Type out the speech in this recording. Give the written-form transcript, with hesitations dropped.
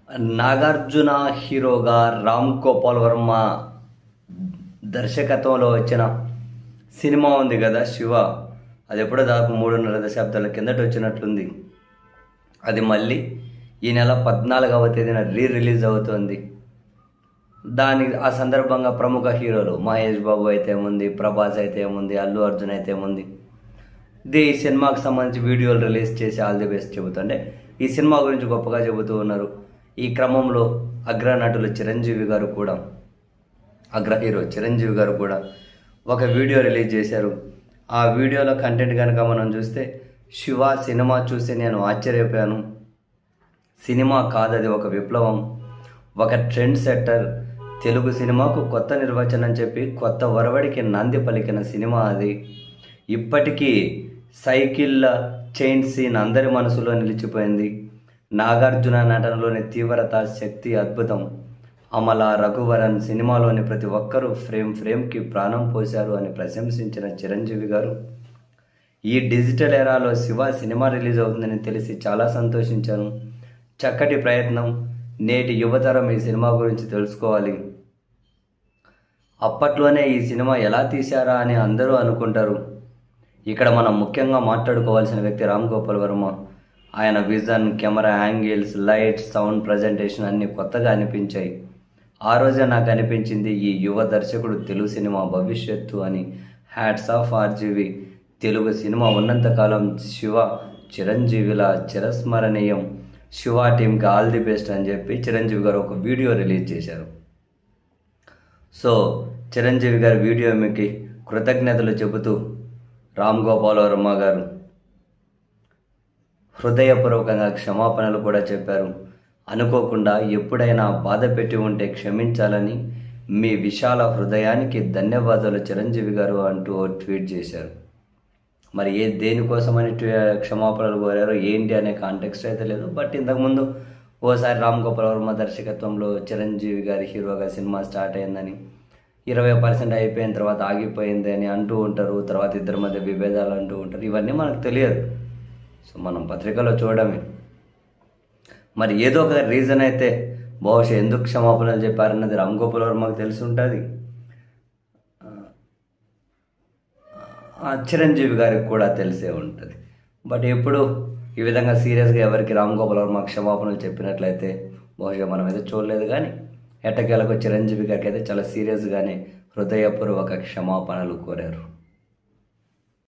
నాగార్జున హీరోగా రామ్ గోపాల్ వర్మ దర్శకత్వంలో వచ్చిన సినిమా ఉంది కదా శివ. అది ఎప్పుడో దాదాపు 3.5 దశాబ్దాల కిందట వచ్చినట్లుంది. అది మళ్ళీ ఈ నెల 14వ తేదీన రిలీజ్ అవుతుంది. ఆ సందర్భంగా ప్రముఖ హీరోలు మహేష్ బాబు అయితే ఏముంది, ప్రభాస్ అయితే ఏముంది, అల్లు అర్జున్ అయితే ఏముంది, ఈ సినిమాకి సంబంధించి వీడియోలు రిలీజ్ చేసి ఆల్ ది బెస్ట్ చెబుతుంటే ఈ సినిమా గురించి గొప్పగా చెబుతూ ఉన్నారు. ఈ క్రమంలో అగ్రనటులు చిరంజీవి గారు కూడా, అగ్ర హీరో చిరంజీవి గారు కూడా ఒక వీడియో రిలీజ్ చేశారు. ఆ వీడియోలో కంటెంట్ కనుక మనం చూస్తే, శివ సినిమా చూసి నేను ఆశ్చర్యపోయాను. సినిమా కాదది ఒక విప్లవం, ఒక ట్రెండ్ సెట్టర్, తెలుగు సినిమాకు కొత్త నిర్వచనం చెప్పి కొత్త ఒరవడికి నాంది పలికిన సినిమా అది. ఇప్పటికీ సైకిళ్ళ చైన్ సీన్ అందరి మనసులో నిలిచిపోయింది. నాగార్జున నటనలోని తీవ్రత, శక్తి అద్భుతం. అమల, రఘువరన్ సినిమాలోని ప్రతి ఒక్కరూ ఫ్రేమ్కి ప్రాణం పోశారు అని ప్రశంసించిన చిరంజీవి గారు, ఈ డిజిటల్ ఎరాలో శివ సినిమా రిలీజ్ అవుతుందని తెలిసి చాలా సంతోషించాను. చక్కటి ప్రయత్నం. నేటి యువతరం ఈ సినిమా గురించి తెలుసుకోవాలి. అప్పట్లోనే ఈ సినిమా ఎలా తీశారా అని అందరూ అనుకుంటారు. ఇక్కడ మనం ముఖ్యంగా మాట్లాడుకోవాల్సిన వ్యక్తి రామ్ గోపాల్ వర్మ. ఆయన vision, camera angles, lights, sound, presentation అన్నీ కొత్తగా అనిపించాయి. ఆ రోజే నాకు అనిపించింది, ఈ యువ దర్శకుడు తెలుగు సినిమా భవిష్యత్తు అని. Hats off RGV. Telugu cinema ఉన్నంతకాలం శివ చిరంజీవిలా చిరస్మరణీయం. శివ టీంకి ఆల్ ది బెస్ట్ అని చెప్పి చిరంజీవి గారు ఒక వీడియో రిలీజ్ చేశారు. సో చిరంజీవి గారి వీడియో మీకు కృతజ్ఞతలు చెబుతూ రామ్ గోపాల్ వర్మ గారు హృదయపూర్వకంగా క్షమాపణలు కూడా చెప్పారు. అనుకోకుండా ఎప్పుడైనా బాధ పెట్టి ఉంటే క్షమించాలని, మీ విశాల హృదయానికి ధన్యవాదాలు చిరంజీవి గారు అంటూ ట్వీట్ చేశారు. మరి దేనికోసమని క్షమాపణలు కోరారో ఏంటి అనే కాంటెక్స్ట్ అయితే లేదు. బట్ ఇంతకుముందు ఓసారి రామ్ గోపాల్ వర్మ దర్శకత్వంలో చిరంజీవి గారి హీరోగా సినిమా స్టార్ట్ అయిందని, 20% అయిపోయిన తర్వాత ఆగిపోయింది అని అంటూ ఉంటారు. తర్వాత ఇద్దరి మధ్య విభేదాలు అంటూ ఉంటారు. ఇవన్నీ మనకు తెలియదు. సో మనం పత్రికలో చూడమే. మరి ఏదో ఒక రీజన్ అయితే బహుశా ఎందుకు క్షమాపణలు చెప్పారన్నది రామ్ గోపాల్ వర్మకు తెలిసి ఉంటుంది. చిరంజీవి గారికి కూడా తెలిసే ఉంటుంది. బట్ ఎప్పుడు ఈ విధంగా సీరియస్గా ఎవరికి రామ్ గోపాల్ వర్మ క్షమాపణలు చెప్పినట్లయితే బహుశా మనం అయితే చూడలేదు. కానీ ఎట్టకేలకు చిరంజీవి గారికి అయితే చాలా సీరియస్గానే హృదయపూర్వక క్షమాపణలు కోరారు.